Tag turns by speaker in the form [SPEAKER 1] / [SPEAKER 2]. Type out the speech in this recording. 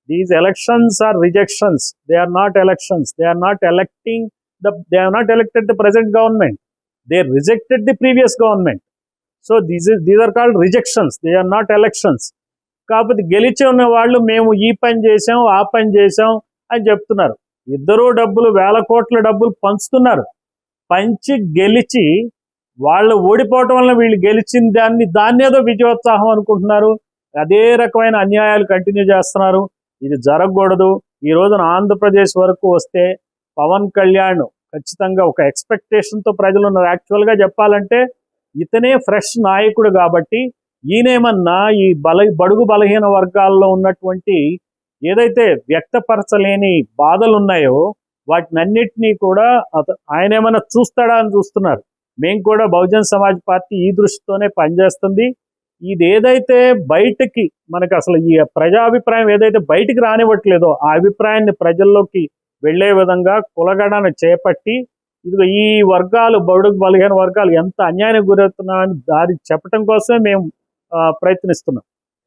[SPEAKER 1] These elections are rejections. They are not elections. They are not electing they have not elected the present government. They rejected the previous government. So these are called rejections. They are not elections. కాకపోతే గెలిచి ఉన్న వాళ్ళు మేము ఈ పని చేసాం ఆ పని చేసాం అని చెప్తున్నారు. ఇద్దరు డబ్బులు వేల కోట్ల డబ్బులు పంచుతున్నారు. పంచి గెలిచి వాళ్ళు ఓడిపోవటం వల్ల వీళ్ళు గెలిచిన దాన్ని ఏదో విజయోత్సాహం అనుకుంటున్నారు. అదే రకమైన అన్యాయాలు కంటిన్యూ చేస్తున్నారు. ఇది జరగకూడదు. ఈ రోజున ఆంధ్రప్రదేశ్ వరకు వస్తే పవన్ కళ్యాణ్ ఖచ్చితంగా ఒక ఎక్స్పెక్టేషన్తో ప్రజలు ఉన్నారు. యాక్చువల్గా చెప్పాలంటే ఇతనే ఫ్రెష్ నాయకుడు కాబట్టి ఈయనేమన్నా ఈ బడుగు బలహీన వర్గాల్లో ఉన్నటువంటి ఏదైతే వ్యక్తపరచలేని బాధలు ఉన్నాయో వాటినన్నిటినీ కూడా ఆయన ఏమన్నా చూస్తాడా అని చూస్తున్నారు. మేము కూడా బహుజన్ సమాజ్ పార్టీ ఈ దృష్టితోనే పనిచేస్తుంది. ఇది ఏదైతే బయటకి మనకు అసలు ఈ ప్రజాభిప్రాయం ఏదైతే బయటికి రానివ్వట్లేదో ఆ అభిప్రాయాన్ని ప్రజల్లోకి వెళ్లే విధంగా కులగణన చేపట్టి ఇదిగో ఈ వర్గాలు బడుగు బలహీన వర్గాలు ఎంత అన్యాయానికి గురవుతున్నాయని దారి చెప్పడం కోసమే మేము ప్రయత్నిస్తున్నాం.